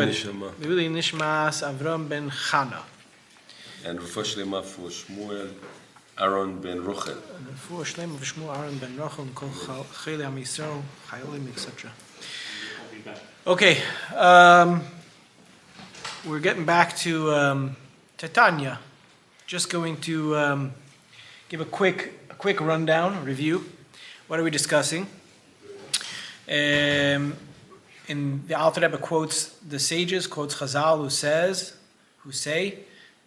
Neshama. Le'ilui Nishmas Avram ben Chana. And Refuah Shlema for Shmuel Aaron ben Rochel. Refuah Shlema for Shmuel Aaron ben Rochel and Kol Chayei Am Yisrael, Chayolim, etc. Okay, we're getting back to Tanya. Just going to give a quick rundown, a review. What are we discussing? In the Alter Rebbe quotes the sages, quotes Chazal, who say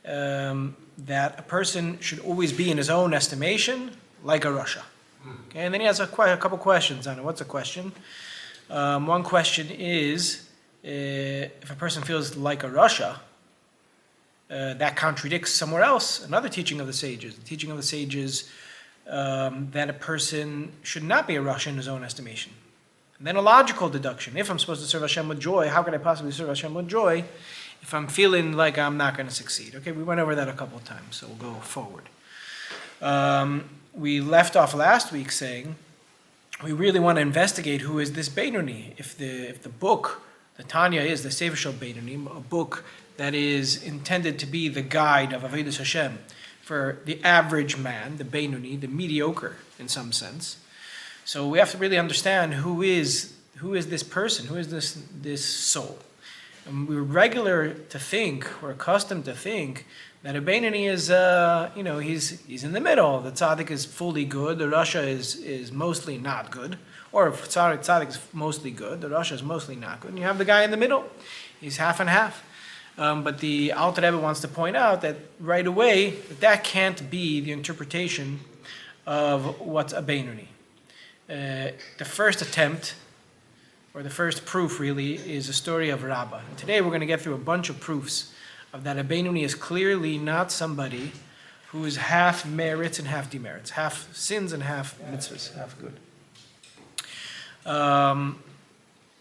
that a person should always be in his own estimation like a Rasha. Okay, and then he has a couple questions on it. What's a question? One question is, if a person feels like a Rasha, that contradicts somewhere else, another teaching of the sages. The teaching of the sages that a person should not be a Rasha in his own estimation. And then a logical deduction. If I'm supposed to serve Hashem with joy, how could I possibly serve Hashem with joy if I'm feeling like I'm not going to succeed? Okay, we went over that a couple of times, so we'll go forward. We left off last week saying we really want to investigate who is this Beinoni. If the book, the Tanya, is the Sefer Shel Beinoni, a book that is intended to be the guide of Avodas Hashem for the average man, the Beinoni, the mediocre in some sense. So we have to really understand who is this person, who is this soul. And we're accustomed to think that a Beinoni is, he's in the middle. The tzaddik is fully good, the Rasha is mostly not good. Or if tzaddik is mostly good, the Rasha is mostly not good. And you have the guy in the middle, he's half and half. But the Alter Rebbe wants to point out that right away, that can't be the interpretation of what's a Beinoni. The first attempt, or the first proof really, is a story of Rabbah. And today we're going to get through a bunch of proofs of that a Beinoni is clearly not somebody who is half merits and half demerits, half sins and half mitzvahs, half good.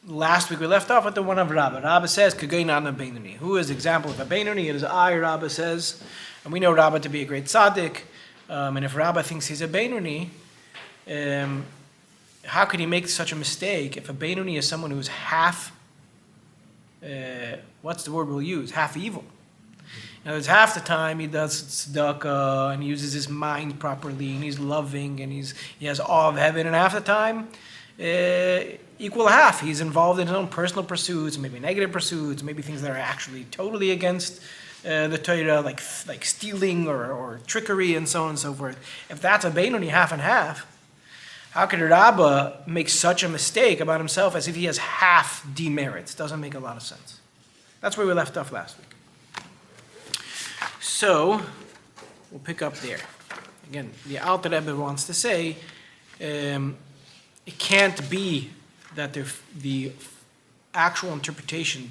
Last week we left off with the one of Rabbah. Rabbah says, K'geinan a Beinoni. Who is the example of a Beinoni? It is I, Rabbah says. And we know Rabbah to be a great tzaddik. And if Rabbah thinks he's a Beinoni, how could he make such a mistake if a Beinoni is someone who's half, what's the word we'll use? Half evil. Now, there's half the time he does tzedakah and he uses his mind properly and he's loving and he has awe of heaven, and half the time, equal half, he's involved in his own personal pursuits, maybe negative pursuits, maybe things that are actually totally against the Torah, like stealing or trickery and so on and so forth. If that's a Beinoni, half and half, how could Rabbah make such a mistake about himself as if he has half demerits? Doesn't make a lot of sense. That's where we left off last week. So, we'll pick up there. Again, the Alter Rebbe wants to say, it can't be that the actual interpretation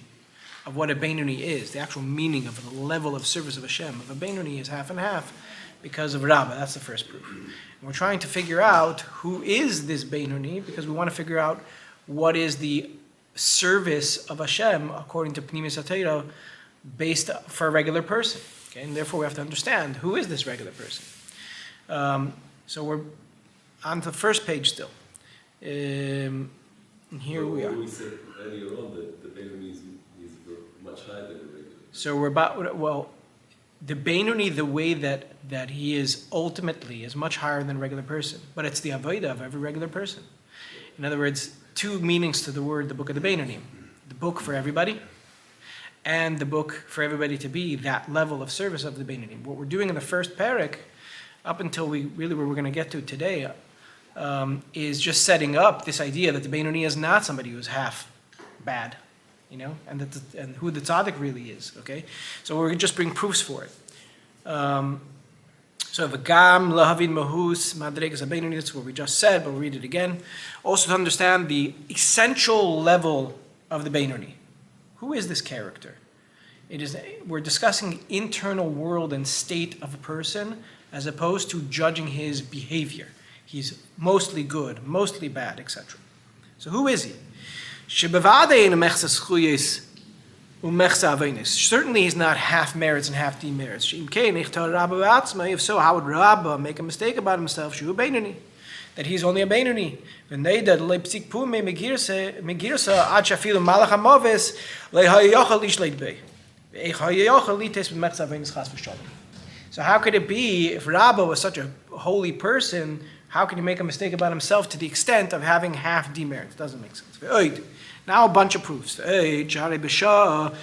of what a Beinoni is, the actual meaning of the level of service of Hashem, of a Beinoni is half and half because of Rabbah. That's the first proof. And we're trying to figure out who is this Beinoni because we want to figure out what is the service of Hashem according to Pnimis HaTorah based for a regular person. Okay? And therefore we have to understand who is this regular person. So we're on the first page still. And here we are. We said earlier on that the Beinoni is much higher than the regular. So we're the Beinoni, the way that he is ultimately is much higher than a regular person, but it's the avodah of every regular person. In other words, two meanings to the word, the book of the Beinoni. The book for everybody, and the book for everybody to be that level of service of the Beinoni. What we're doing in the first parak, up until where we're going to get to today, is just setting up this idea that the Beinoni is not somebody who's half bad, and who the tzaddik really is. Okay, so we're just bring proofs for it. So v'gam lahavin mahus madregas Beinoni. That's what we just said, but we'll read it again. Also to understand the essential level of the Beinoni. Who is this character? We're discussing internal world and state of a person as opposed to judging his behavior. He's mostly good, mostly bad, etc. So who is he? Certainly he's not half merits and half demerits. If so, how would Rabbah make a mistake about himself? That that he's only a Beinoni. V'neida leipsik pume megirsa ad shafilu malach hamoves lehayochel ishleit bei. Ve'echayochel lites b'mechza v'enis chas v'shalom. So how could it be, if Rabbah was such a holy person, how can he make a mistake about himself to the extent of having half demerits? Doesn't make sense. Now a bunch of proofs. Chazal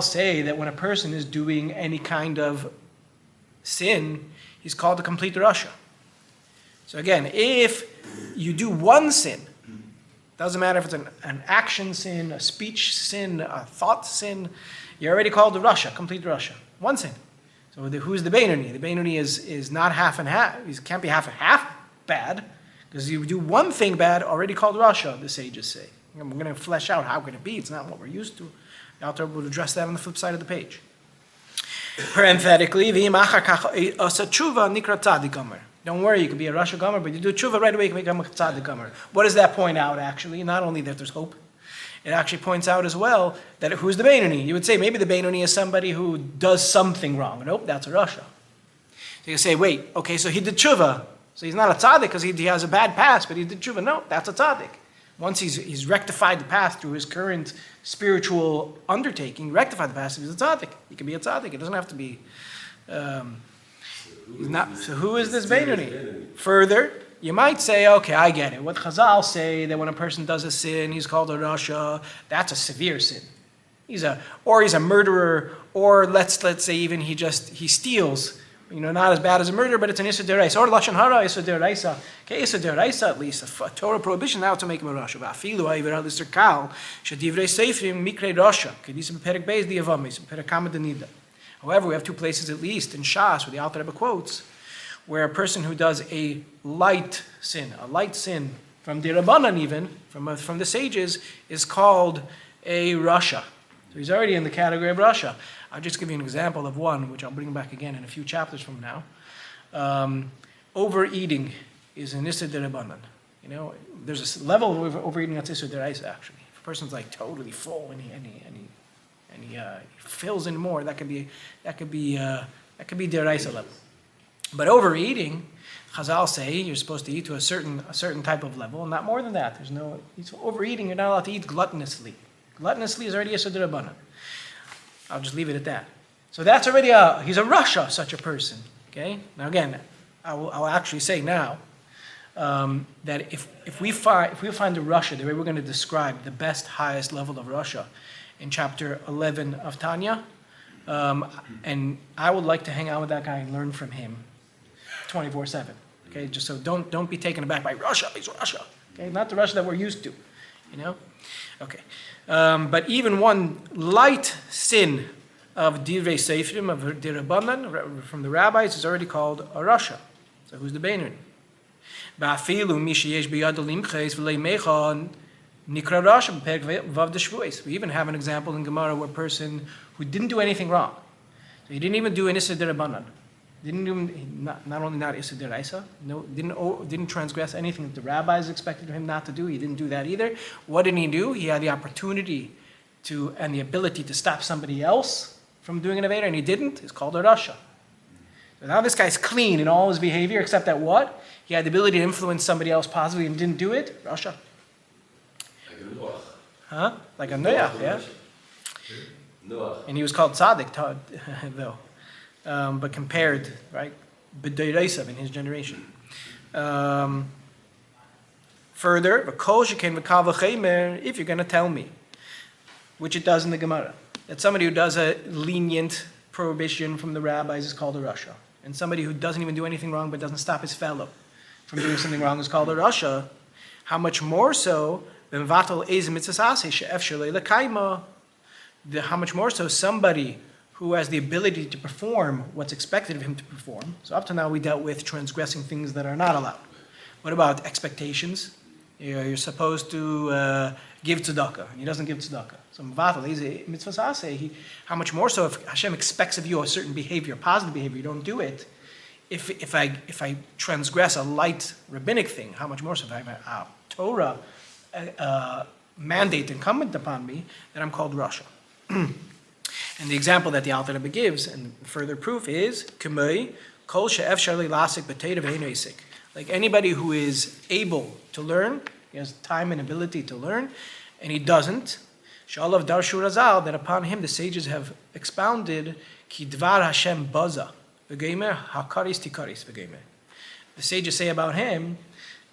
say that when a person is doing any kind of sin, he's called to complete the Rasha. So again, if you do one sin, doesn't matter if it's an action sin, a speech sin, a thought sin, you're already called the Rasha, complete the Rasha. One sin. So who's the Beinoni? The Beinoni is not half and half. He can't be half and half bad, because you do one thing bad, already called Rasha, the sages say. And we're going to flesh out how can it be. It's not what we're used to. The author will address that on the flip side of the page. Parenthetically, don't worry, you could be a Rasha Gomer, but you do tshuva right away, you can become a Tzadik Gomer. What does that point out, actually? Not only that there's hope, it actually points out as well that who's the Beinoni? You would say maybe the Beinoni is somebody who does something wrong. Nope, that's a Rasha. So you say, wait, okay, so he did tshuva. So he's not a tzaddik because he has a bad past, but he did tshuva. No, that's a tzaddik. Once he's rectified the past through his current spiritual undertaking, rectified the past, he's a tzaddik. He can be a tzaddik. It doesn't have to be... So who is this Beinoni? Further, you might say, okay, I get it. What Chazal say that when a person does a sin, he's called a Rasha, that's a severe sin. He's a murderer, or let's say even he steals. Not as bad as a murder, but it's an Issa Deraisa. Or Lashon Hara, Issa Deraisa. Okay, Issa Deraisa at least, a Torah prohibition now to make him a Rasha. V'afilu ha'ivir ha'lister kal, shadivrei seifrim mikrei Rasha. Kedisa b'perek beis di avamis, b'perek kama denida. However, we have two places at least in Shas, where the Alter Rebbe quotes, where a person who does a light sin from the Rabbanan even, from the sages, is called a Rasha. So he's already in the category of Rasha. I'll just give you an example of one, which I'll bring back again in a few chapters from now. Overeating is an Issa D'Rabbanan. There's a level of overeating that's Issa D'Oraisa, actually. If a person's like totally full and he fills in more, that could be D'Oraisa level. But overeating, Chazal say you're supposed to eat to a certain type of level, and not more than that. Overeating, you're not allowed to eat gluttonously. Gluttonously is already Issa D'Rabbanan. I'll just leave it at that. So that's already he's a Rasha, such a person. Okay. Now again, I'll actually say now that if we find the Rasha, the way we're going to describe the best, highest level of Rasha in chapter 11 of Tanya, and I would like to hang out with that guy and learn from him 24/7. Okay. Just so don't be taken aback by Rasha. He's Rasha. Okay. Not the Rasha that we're used to. Okay. But even one light sin of Divrei Seifrim, of D'Rabbanan, from the rabbis, is already called a Rasha. So who's the Beinoni? We even have an example in Gemara where a person who didn't do anything wrong. So he didn't even do an Issa D'Rabbanan. Not only not Issa D'Oraisa, didn't transgress anything that the rabbis expected him not to do. He didn't do that either. What did he do? He had the opportunity and the ability to stop somebody else from doing an Aveda, and he didn't. It's called a Rasha. So now this guy's clean in all his behavior, except that what? He had the ability to influence somebody else positively and didn't do it. Rasha. Like a Noach. Huh? Like a Noach, yeah. Noach. And he was called Tzaddik, though. But compared, right, b'deireisav in his generation. Further, if you're going to tell me, which it does in the Gemara, that somebody who does a lenient prohibition from the rabbis is called a Rasha, and somebody who doesn't even do anything wrong but doesn't stop his fellow from doing something wrong is called a Rasha, how much more so how much more so somebody who has the ability to perform what's expected of him to perform. So up to now we dealt with transgressing things that are not allowed. What about expectations? You're supposed to give tzedakah, and he doesn't give tzedakah. So mvatal, he's a mitzvah saseh. How much more so if Hashem expects of you a certain behavior, positive behavior, you don't do it. If I transgress a light rabbinic thing, how much more so if I have a Torah mandate incumbent upon me, that I'm called Rasha. And the example that the Alter Rebbe gives, and further proof is, K'mei Kol she'efshar li lasik b'Torah ve'eino isik. Like anybody who is able to learn, he has time and ability to learn, and he doesn't. Sha'alav darshu razal, that upon him the sages have expounded ki dvar Hashem baza v'geimer hakaris tikaris v'geimer. The sages say about him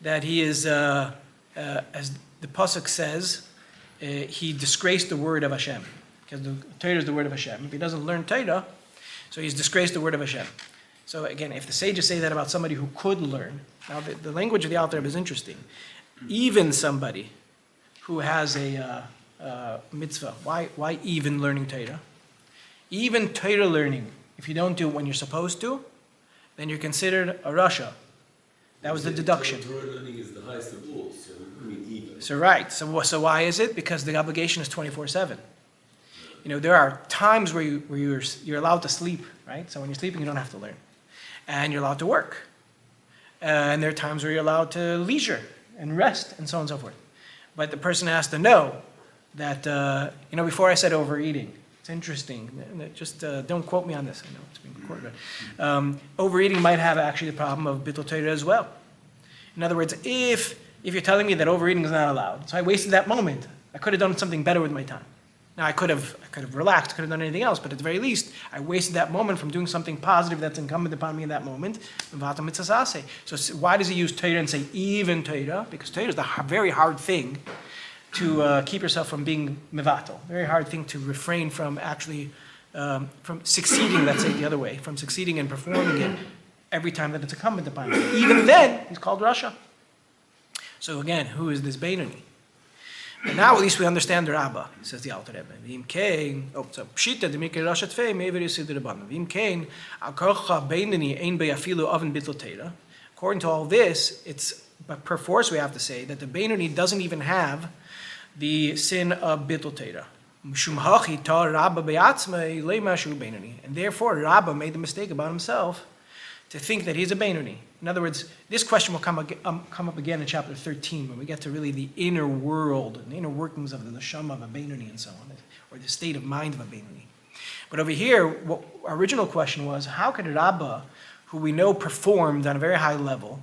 that he is, as the pasuk says, he disgraced the word of Hashem, because the Torah is the word of Hashem. If he doesn't learn Torah, so he's disgraced the word of Hashem. So again, if the sages say that about somebody who could learn, now the language of the Alter Rebbe is interesting. Even somebody who has a mitzvah, why even learning Torah? Even Torah learning, if you don't do it when you're supposed to, then you're considered a rasha. That was the deduction. Torah learning is the highest of all, so I mean even. So right, so why is it? Because the obligation is 24/7. You know, there are times where you're allowed to sleep, right? So when you're sleeping, you don't have to learn. And you're allowed to work. And there are times where you're allowed to leisure and rest and so on and so forth. But the person has to know that, before I said overeating, it's interesting. Just don't quote me on this. I know it's being recorded. Overeating might have actually the problem of bittul Torah as well. In other words, if you're telling me that overeating is not allowed, so I wasted that moment, I could have done something better with my time. Now, I could have relaxed, could have done anything else, but at the very least, I wasted that moment from doing something positive that's incumbent upon me in that moment. So why does he use Torah and say even Torah? Because Torah is the very hard thing to keep yourself from being mevatel. Very hard thing to refrain from actually, from succeeding, let's say it the other way, from succeeding and performing it every time that it's incumbent upon you. Even then, he's called Rasha. So again, who is this Beinoni? And now at least we understand the Rabbah, says the Alter Rebbe. V'im kein, so pshita demikei rasha tfei me'ever yisid rabbanan. V'im kein al korcha beinoni ein be'afilu oven bittul Torah. According to all this, it's per force we have to say that the Beinoni doesn't even have the sin of bittul Torah. Mishum hachi tar Rabbah be'atzmei le'ma shu Beinoni. And therefore Rabbah made the mistake about himself to think that he's a Beinoni. In other words, this question will come up again in chapter 13 when we get to really the inner world and the inner workings of the neshama of a Beinoni and so on, or the state of mind of a Beinoni. But over here, what our original question was, how could Rabbah, who we know performed on a very high level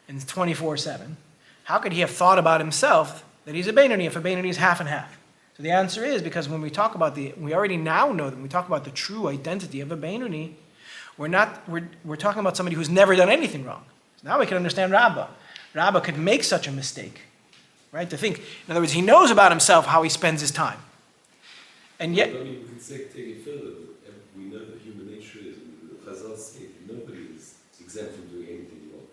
and 24/7, how could he have thought about himself that he's a Beinoni if a Beinoni is half and half? So the answer is because when we talk about we already now know that when we talk about the true identity of a Beinoni, we're talking about somebody who's never done anything wrong. So now we can understand Rabbah. Rabbah could make such a mistake, right? To think, in other words, he knows about himself how he spends his time. And yet... I mean, we can take it further. We know that human nature is, Chazal say, nobody is exempt from doing anything wrong.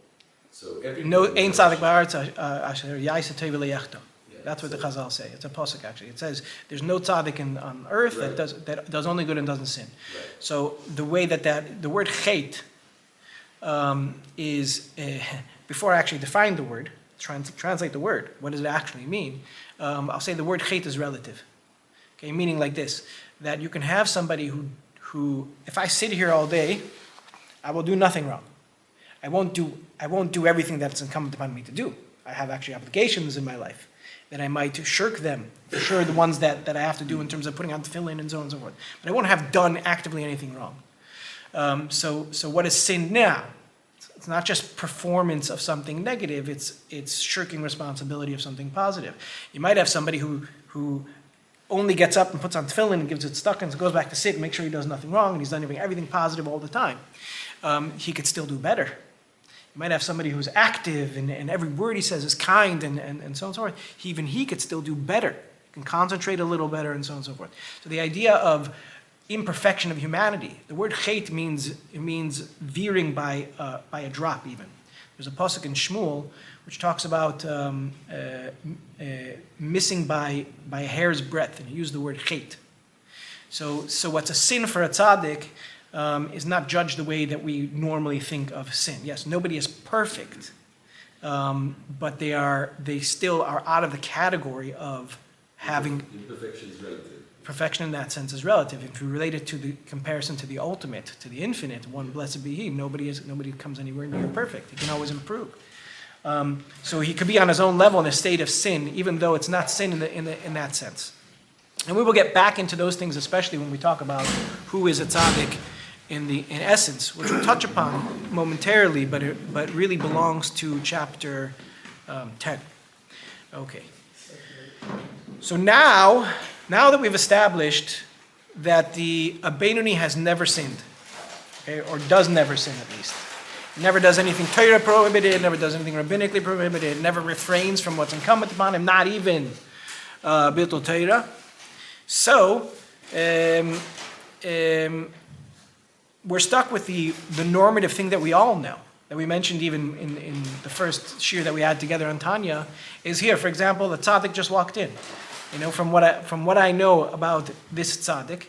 So every... No, ein tzadik ba'aretz asher ya'aseh tov v'leyachto. That's what the Chazal say. It's a pasuk actually. It says there's no tzaddik on earth that does only good and doesn't sin. Right. So the way that the word chet is before I actually define the word, translate the word. What does it actually mean? I'll say the word chet is relative. Okay, meaning like this: that you can have somebody who if I sit here all day, I will do nothing wrong. I won't do everything that's incumbent upon me to do. I have actually obligations in my life that I might shirk them, for sure the ones that I have to do in terms of putting on tefillin and so on and so forth. But I won't have done actively anything wrong. So what is sin now? It's not just performance of something negative, it's shirking responsibility of something positive. You might have somebody who only gets up and puts on tefillin and gives it stuck and goes back to sit and make sure he does nothing wrong and he's done everything positive all the time. He could still do better. You might have somebody who's active and every word he says is kind and so on and so forth. Even he could still do better. He can concentrate a little better and so on and so forth. So the idea of imperfection of humanity, the word chet means veering by a drop even. There's a pasuk in Shmuel which talks about missing by a hair's breadth, and he used the word chet. So what's a sin for a tzaddik is not judged the way that we normally think of sin. Yes, nobody is perfect, but they still are out of the category of having... Imperfection is relative. Perfection in that sense is relative. If you relate it to the comparison to the ultimate, to the infinite, one blessed be He, nobody comes anywhere near perfect. He can always improve. So he could be on his own level in a state of sin, even though it's not sin in that sense. And we will get back into those things, especially when we talk about who is a tzaddik in essence, which we'll touch upon momentarily, but really belongs to chapter 10. Okay. So now that we've established that the Benoni has never sinned, okay, or does never sin at least, never does anything Torah prohibited, never does anything rabbinically prohibited, never refrains from what's incumbent upon him, not even Bitul Torah. So, we're stuck with the normative thing that we all know, that we mentioned even in the first shir that we had together on Tanya, is here. For example, the tzaddik just walked in. You know, from what I know about this tzaddik,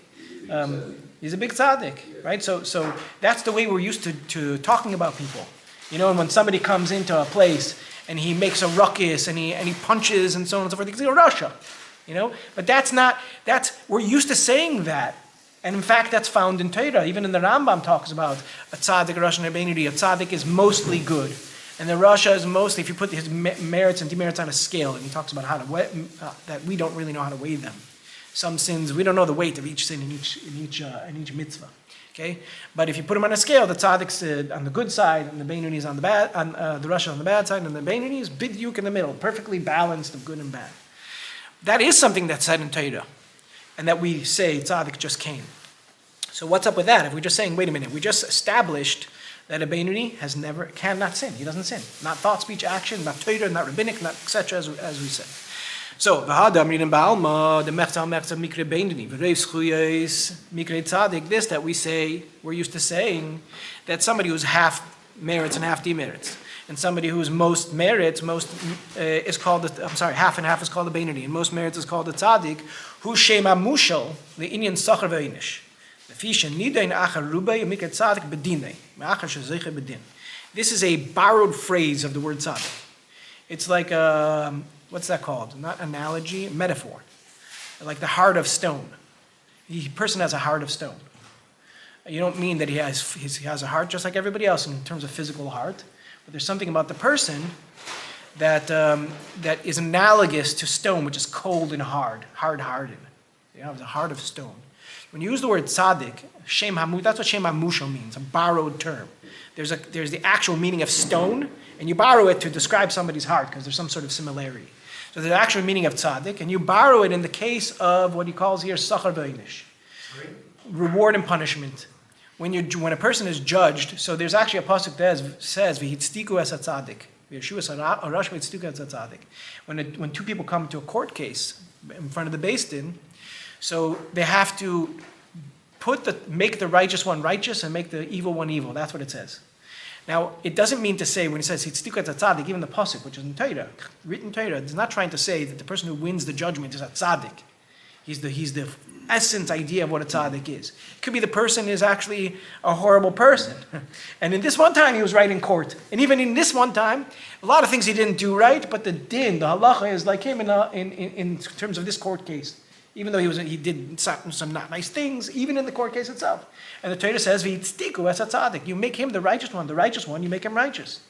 he's a big tzaddik, right? So that's the way we're used to talking about people. You know, and when somebody comes into a place and he makes a ruckus and he punches and so on and so forth, he's a Russia. You know, but we're used to saying that. And in fact, that's found in Torah. Even in the Rambam talks about a tzaddik, a Rasha, and a Benoni. A tzaddik is mostly good. And the Rasha is mostly, if you put his merits and demerits on a scale, and he talks about how to that we don't really know how to weigh them. Some sins, we don't know the weight of each sin in each mitzvah. Okay? But if you put them on a scale, the tzaddik's on the good side, and the Benoni is on the bad, the Rasha on the bad side, and the Benoni is bid'yuk in the middle, perfectly balanced of good and bad. That is something that's said in Torah, and that we say tzaddik just came. So what's up with that? If we're just saying, wait a minute, we just established that a Benoni cannot sin. He doesn't sin. Not thought, speech, action, not Torah, not rabbinic, not etc. as we said. So v'hadam ridin ba'alma the mechta mikre Benoni v'reiv schuyos mikre tzaddik. This that we say, we're used to saying that somebody who's half merits and half demerits. And somebody who's most merits, is called, half and half is called a Benoni, and most merits is called a tzaddik, who shema mushal, the Inyan sachar ve'inish. This is a borrowed phrase of the word tzaddik. It's like, what's that called? Not analogy, metaphor. Like the heart of stone. The person has a heart of stone. You don't mean that he has a heart just like everybody else in terms of physical heart. But there's something about the person that is analogous to stone, which is cold and hard-hearted. You know, it's a heart of stone. When you use the word tzaddik, shem hamu, that's what shem hamushal means, a borrowed term. There's the actual meaning of stone, and you borrow it to describe somebody's heart because there's some sort of similarity. So there's the actual meaning of tzaddik, and you borrow it in the case of what he calls here sachar v'inish, reward and punishment. When a person is judged, so there's actually a pasuk that says v'hitztiku es tzaddik. When two people come to a court case in front of the Beis Din, so they have to make the righteous one righteous and make the evil one evil. That's what it says. Now, it doesn't mean to say when it says hitztiku es tzaddik, even the pasuk, which is in Torah, written Torah, it's not trying to say that the person who wins the judgment is a tzaddik. He's the essence idea of what a tzaddik is. It could be the person is actually a horrible person. And in this one time, he was right in court. And even in this one time, a lot of things he didn't do right, but the din, the halacha is like him in terms of this court case. Even though he did some not nice things, even in the court case itself. And the Torah says, v'hitztiku es tzaddik. You make him the righteous one, you make him righteous.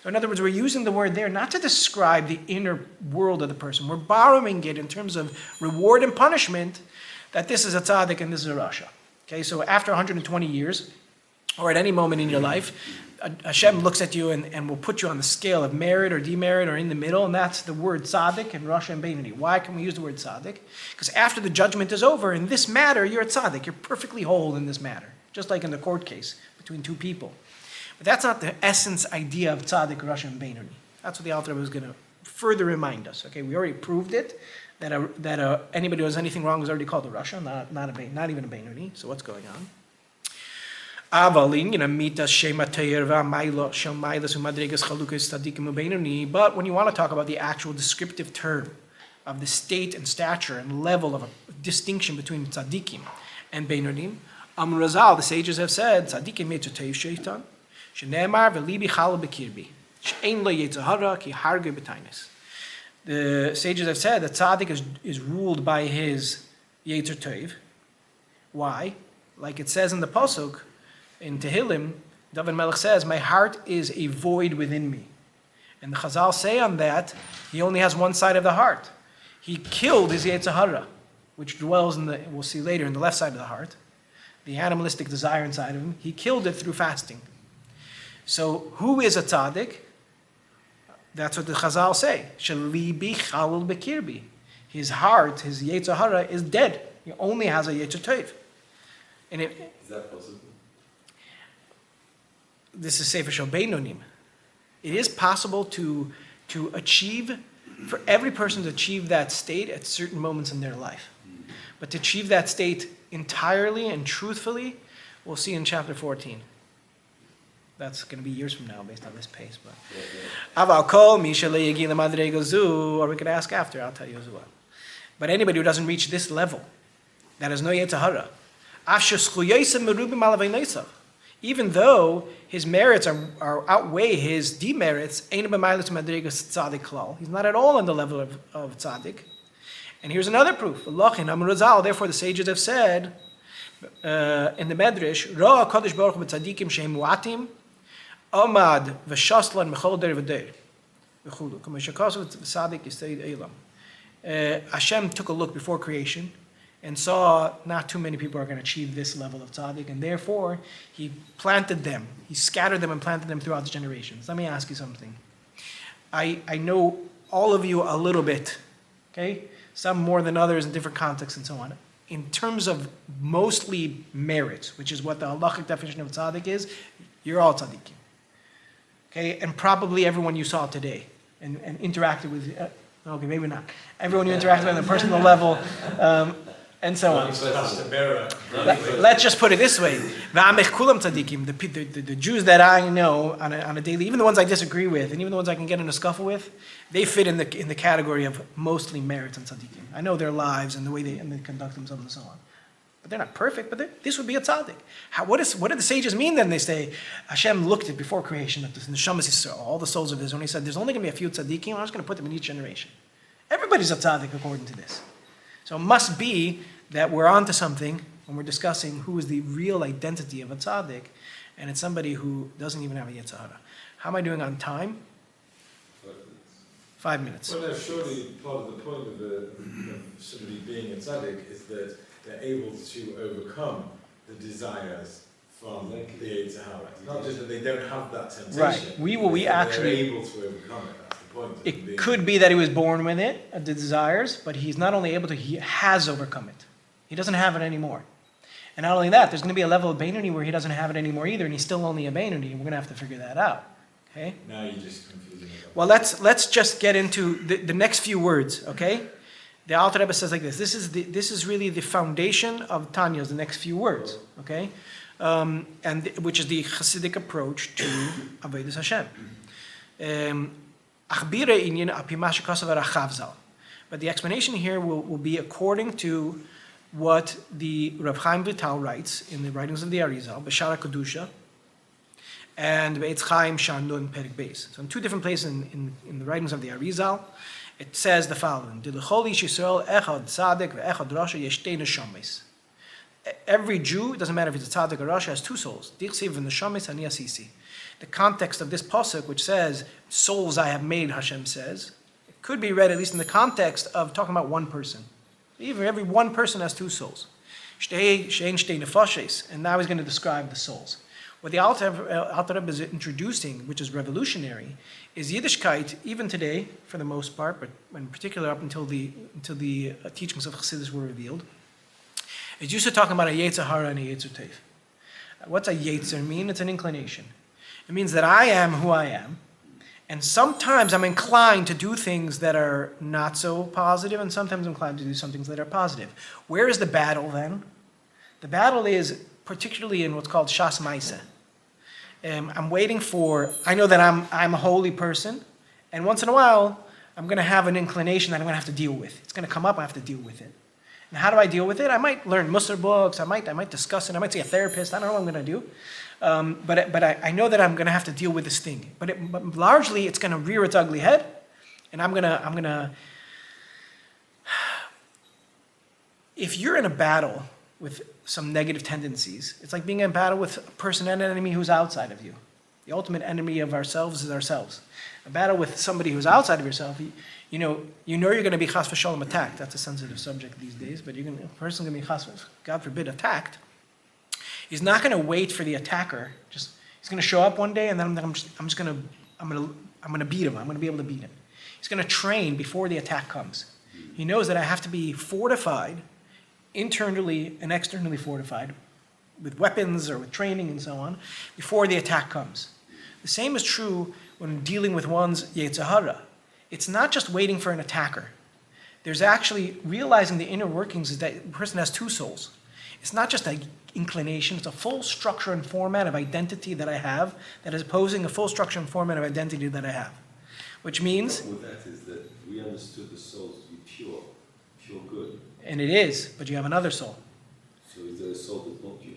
So in other words, we're using the word there not to describe the inner world of the person. We're borrowing it in terms of reward and punishment, that this is a tzaddik and this is a rasha. Okay, so after 120 years, or at any moment in your life, Hashem looks at you and will put you on the scale of merit or demerit or in the middle, and that's the word tzaddik and rasha and Benoni. Why can we use the word tzaddik? Because after the judgment is over, in this matter, you're a tzaddik. You're perfectly whole in this matter, just like in the court case between two people. But that's not the essence idea of tzaddik, rasha, and Benoni. That's what the Alter Rebbe is going to further remind us. Okay, we already proved it, that anybody who has anything wrong is already called a rasha, not even a Benoni. So what's going on? But when you want to talk about the actual descriptive term of the state and stature and level of a distinction between tzaddikim and beinonim, Razal, the sages have said, tzaddikim metzotei sheitan, shenemar v'libi chala b'kirbi, she'ein lo yetzahara ki harge b'tainis. The sages have said that tzaddik is ruled by his yetzer tov. Why? Like it says in the pasuk, in Tehillim, David Melech says, my heart is a void within me. And the Chazal say on that, he only has one side of the heart. He killed his Yetzer Hara, which dwells we'll see later, in the left side of the heart. the animalistic desire inside of him, he killed it through fasting. So who is a tzaddik? That's what the Chazal say. Shalibi chalal bekirbi. His heart, his yetzer hara, is dead. He only has a yetzer tov. And Is that possible? this is Sefer Shel Beinonim. It is possible to achieve, for every person to achieve that state at certain moments in their life. But to achieve that state entirely and truthfully, we'll see in chapter 14. That's going to be years from now based on this pace. But Aval kol mi shelei yagi lemadrega zu, or we could ask after, I'll tell you as well. But anybody who doesn't reach this level, that has no yetzer hara, even though his merits are outweigh his demerits, he's not at all on the level of tzaddik. And here's another proof. Therefore, the sages have said in the Medrash, Ra Kadosh Baruch Hu b'tzadikim shehem mu'atim, Amad v'shaslan mechol der v'der, v'chudu. K'ma shekasu v'tzadik yisteid eilam. Hashem took a look before creation and saw not too many people are going to achieve this level of tzaddik, and therefore he planted them. He scattered them and planted them throughout the generations. Let me ask you something. I know all of you a little bit, okay? Some more than others in different contexts and so on. In terms of mostly merit, which is what the halachic definition of tzaddik is, you're all tzaddikim. Okay, and probably everyone you saw today and interacted with, okay, maybe not. Everyone you interacted with on a personal level, and so on. Let's just put it this way. The Jews that I know on a daily, even the ones I disagree with, and even the ones I can get in a scuffle with, they fit in the category of mostly merit and tzaddikim. I know their lives and the way they conduct themselves and so on. But they're not perfect, but this would be a tzaddik. What do the sages mean then? They say, Hashem looked at before creation at the neshamas Yisrael, all the souls of Israel, and he said, there's only going to be a few tzaddikim, I'm just going to put them in each generation. Everybody's a tzaddik according to this. So it must be that we're onto something when we're discussing who is the real identity of a tzaddik, and it's somebody who doesn't even have a yetzer hara. How am I doing on time? 5 minutes. Well, no, surely part of the point of somebody being a tzaddik is that they're able to overcome the desires from the yetzer hara. Not just that they don't have that temptation. Right. We actually. They're able to overcome it. That's the point. It could be that he was born with it, the desires, but he's not only able to, he has overcome it. He doesn't have it anymore. And not only that, there's going to be a level of Beinoni where he doesn't have it anymore either, and he's still only a Beinoni, and we're going to have to figure that out. Okay? Now you're just confusing me. Well, let's just get into the next few words, okay? The Alter Rebbe says like this. This is really the foundation of Tanya's, the next few words, okay? Which is the Hasidic approach to Avodas Hashem. But the explanation here will be according to what the Rav Chaim Vital writes in the writings of the Arizal, B'Shara Kedusha, and Be'etz Chaim Shanun Perik Beis. So in two different places in the writings of the Arizal, it says the following: every Jew, it doesn't matter if it's a tzaddik or rasha, has two souls. The context of this pasuk, which says, souls I have made, Hashem says, it could be read at least in the context of talking about one person. Even every one person has two souls. And now he's going to describe the souls. What the Alter Rebbe is introducing, which is revolutionary, is Yiddishkeit, even today, for the most part, but in particular up until the teachings of Chassidus were revealed, is used to talking about a Yetzer Hara and a Yetzer Tov. What's a Yetzer mean? It's an inclination. It means that I am who I am, and sometimes I'm inclined to do things that are not so positive, and sometimes I'm inclined to do some things that are positive. Where is the battle then? The battle is particularly in what's called Shas Maisa. I'm waiting for, I know that I'm a holy person, and once in a while, I'm going to have an inclination that I'm going to have to deal with. It's going to come up, I have to deal with it. And how do I deal with it? I might learn Musar books, I might discuss it, I might see a therapist, I don't know what I'm going to do. But I know that I'm going to have to deal with this thing. But largely, it's going to rear its ugly head, and I'm going to, if you're in a battle with some negative tendencies, it's like being in battle with a person and an enemy who's outside of you. The ultimate enemy of ourselves is ourselves. A battle with somebody who's outside of yourself, you know you're going to be chas v'shalom attacked. That's a sensitive subject these days, but a person's going to be chas, God forbid, attacked. He's not going to wait for the attacker. He's going to show up one day, and then I'm just going to beat him. I'm going to be able to beat him. He's going to train before the attack comes. He knows that I have to be fortified, internally and externally fortified, with weapons or with training and so on, before the attack comes. The same is true when dealing with one's Yetzer Hara. It's not just waiting for an attacker. There's actually realizing the inner workings is that a person has two souls. It's not just an inclination, it's a full structure and format of identity that I have that is opposing a full structure and format of identity that I have. Which means... The problem with that is that we understood the soul to be pure good. And it is, but you have another soul. So is there a soul that's not pure?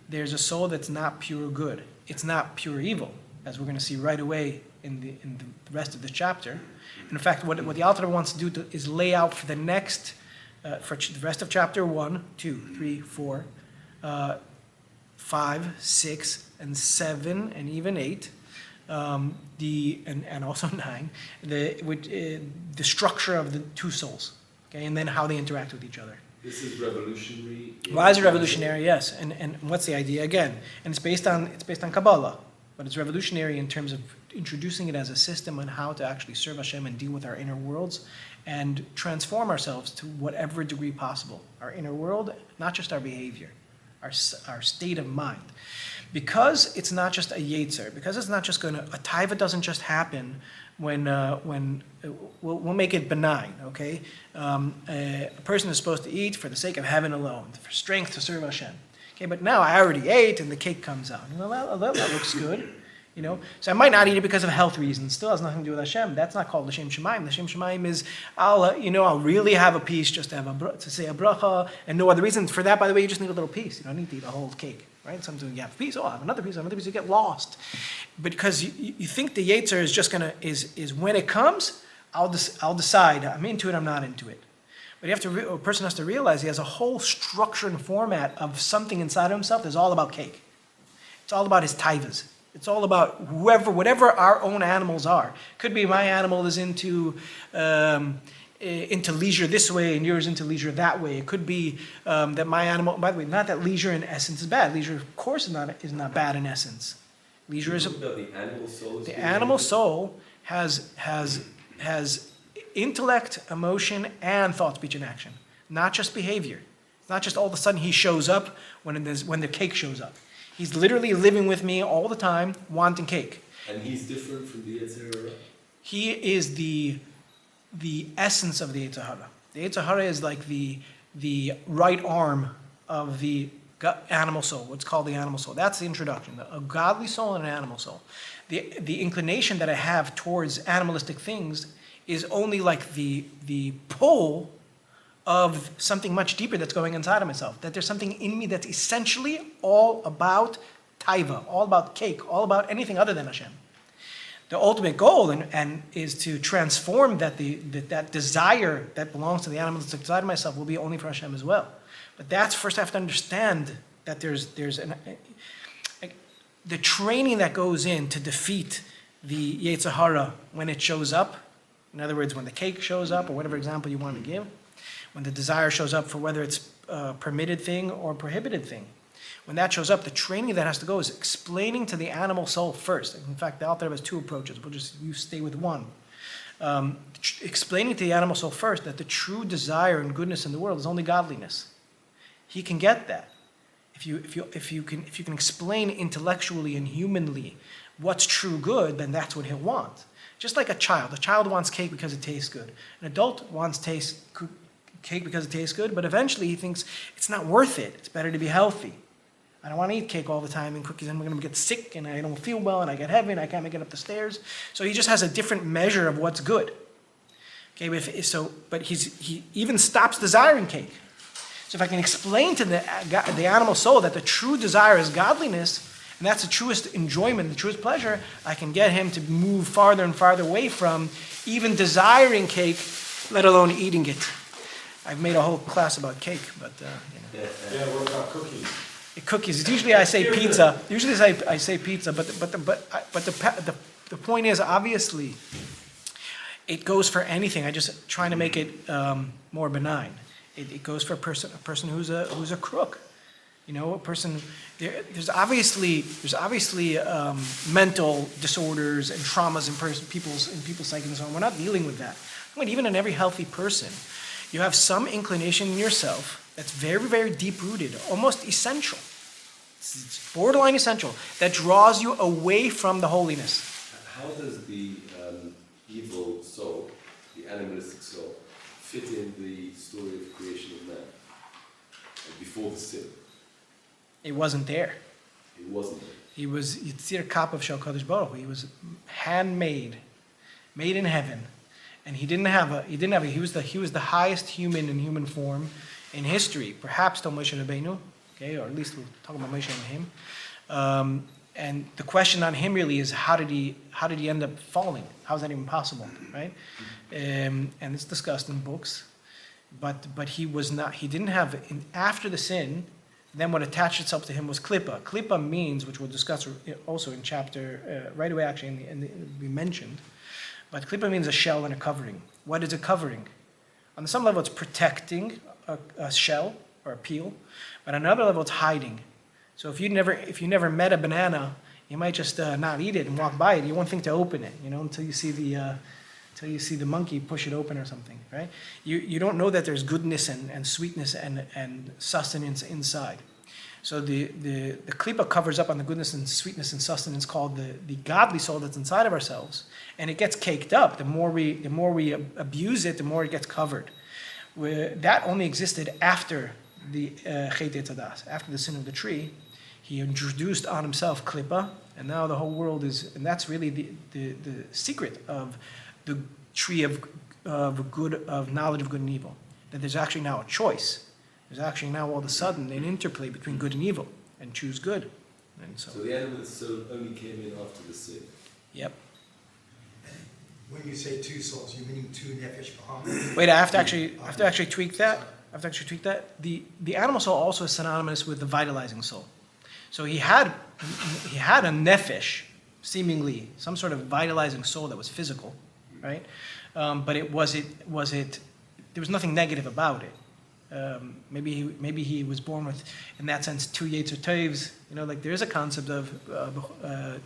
There's a soul that's not pure good. It's not pure evil, as we're going to see right away in the rest of the chapter. And in fact, what the author wants to do is lay out for the next, for the rest of chapter 1, 2, 3, 4, 5, 6, and 7, and even 8, and also 9, the structure of the two souls, okay, and then how they interact with each other. This is revolutionary. Why is it revolutionary? Yes, and what's the idea again? And it's based on Kabbalah, but it's revolutionary in terms of introducing it as a system on how to actually serve Hashem and deal with our inner worlds and transform ourselves to whatever degree possible. Our inner world, not just our behavior, our state of mind. Because it's not just a yetzer, because it's not just a taiva doesn't just happen when we'll make it benign, okay? A person is supposed to eat for the sake of heaven alone, for strength to serve Hashem. Okay, but now I already ate and the cake comes out. You know, that looks good. You know, so I might not eat it because of health reasons. Still has nothing to do with Hashem. That's not called L'Shem Shemaim. L'Shem Shemaim is I'll really have a piece just to have to say a bracha and no other reason. For that, by the way, you just need a little piece. You don't need to eat a whole cake, right? Sometimes you have a piece. Oh, I have another piece. You get lost, because you think the yetzer is just is when it comes, I'll decide. I'm into it. I'm not into it. But a person has to realize he has a whole structure and format of something inside of himself that's all about cake. It's all about his taivas. It's all about whatever our own animals are. Could be my animal is into leisure this way and yours into leisure that way. It could be that my animal, by the way, not that leisure in essence is bad. Leisure, of course, is not bad in essence. Leisure is the animal soul. The animal soul has intellect, emotion, and thought, speech, and action. Not just behavior. It's not just all of a sudden he shows up when the cake shows up. He's literally living with me all the time, wanting cake. And he's different from the Yetzer Hara? He is the essence of the Yetzer Hara. The Yetzer Hara is like the right arm of the animal soul, what's called the animal soul. That's the introduction, a godly soul and an animal soul. The inclination that I have towards animalistic things is only like the pull of something much deeper that's going inside of myself. That there's something in me that's essentially all about taiva, all about cake, all about anything other than Hashem. The ultimate goal and is to transform that desire that belongs to the animalistic side of myself will be only for Hashem as well. But that's first I have to understand that there's the training that goes in to defeat the Yetzer Hara when it shows up. In other words, when the cake shows up, or whatever example you want to give, when the desire shows up for whether it's a permitted thing or a prohibited thing. When that shows up, the training that has to go is explaining to the animal soul first. In fact, the author has two approaches. You stay with one. Explaining to the animal soul first that the true desire and goodness in the world is only godliness. He can get that. If you can explain intellectually and humanly what's true good, then that's what he'll want. Just like a child. A child wants cake because it tastes good. An adult wants cake because it tastes good, but eventually he thinks it's not worth it. It's better to be healthy. I don't want to eat cake all the time and cookies, and I'm going to get sick, and I don't feel well, and I get heavy, and I can't make it up the stairs. So he just has a different measure of what's good. Okay, but he even stops desiring cake. So if I can explain to the animal soul that the true desire is godliness, and that's the truest enjoyment, the truest pleasure, I can get him to move farther and farther away from even desiring cake, let alone eating it. I've made a whole class about cake, but Yeah, what about cookies? Cookies. Usually I say pizza. I say pizza, but the point is, obviously, it goes for anything. I just trying to make it more benign. It goes for a person who's a crook. You know, a person, there's obviously mental disorders and traumas in people's psyche and so on. We're not dealing with that. I mean, even in every healthy person, you have some inclination in yourself that's very, very deep-rooted, almost essential. It's borderline essential, that draws you away from the holiness. How does the evil soul, the animalistic soul, fit in the story of creation of man? Like before the sin? It wasn't there. It wasn't there. He was Yitzir Kapav Shel Kadosh Baruch Hu. He was handmade, made in heaven, and he was the highest human in human form in history, perhaps till Moshe Rabbeinu, okay, or at least we'll talk about Moshe and him. And the question on him really is how did he end up falling? How is that even possible, right? And it's discussed in books, but he didn't have after the sin. Then what attached itself to him was klippa. Klippa means, which we'll discuss also in chapter, right away actually, we mentioned, but klippa means a shell and a covering. What is a covering? On some level it's protecting a shell or a peel, but on another level it's hiding. So if you never met a banana, you might just not eat it and walk by it. You won't think to open it, until you see the monkey push it open or something, right? You don't know that there's goodness and sweetness and sustenance inside. So the klipa covers up on the goodness and sweetness and sustenance called the godly soul that's inside of ourselves, and it gets caked up. The more we abuse it, the more it gets covered. That only existed after the Chet Etzadas, after the sin of the tree. He introduced on himself klipa, and now the whole world is, and that's really the secret of the tree of knowledge of good and evil. That there's actually now a choice. There's actually now all of a sudden an interplay between good and evil, and choose good. And so the animal soul only came in after the sin. Yep. When you say two souls, you mean two nefesh bahamim? Wait, I have to actually tweak that. The animal soul also is synonymous with the vitalizing soul. So he had a nefesh, seemingly some sort of vitalizing soul that was physical, right? But there was nothing negative about it. Maybe he was born with, in that sense, two Yetzer Tovs. Like there is a concept of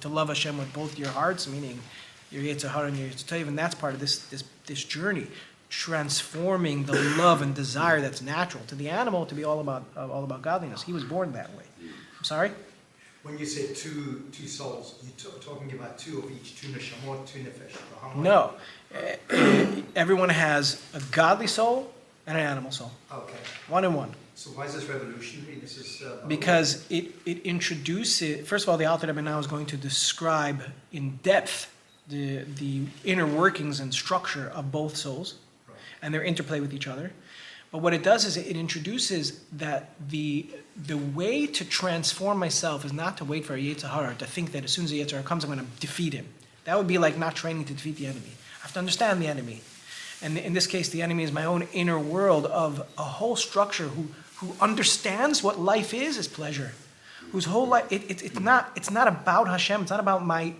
to love Hashem with both your hearts, meaning your Yetzer Hara and your Yetzer Tov, and that's part of this journey, transforming the love and desire that's natural to the animal to be all about godliness. He was born that way. I'm sorry? When you say two souls, you're talking about two of each, two neshamot, two nefesh bahamim? No. Everyone has a godly soul and an animal soul. Okay. One and one. So why is this revolutionary? This is because it introduces, first of all, the Alter Rebbe now is going to describe in depth the inner workings and structure of both souls, right, and their interplay with each other. But what it does is it introduces that the way to transform myself is not to wait for a Yetzer Hara, to think that as soon as the Yetzer Hara comes, I'm going to defeat him. That would be like not training to defeat the enemy. I have to understand the enemy. And in this case, the enemy is my own inner world of a whole structure who understands what life is pleasure, whose whole life, it's not about Hashem, it's not about my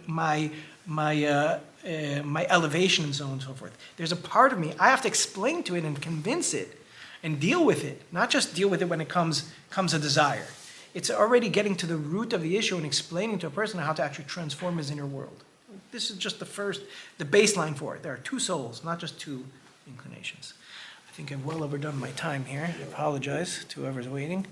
elevation and so on and so forth. There's a part of me, I have to explain to it and convince it and deal with it, not just deal with it when it comes a desire. It's already getting to the root of the issue and explaining to a person how to actually transform his inner world. This is just the baseline for it. There are two souls, not just two inclinations. I think I've well overdone my time here. I apologize to whoever's waiting.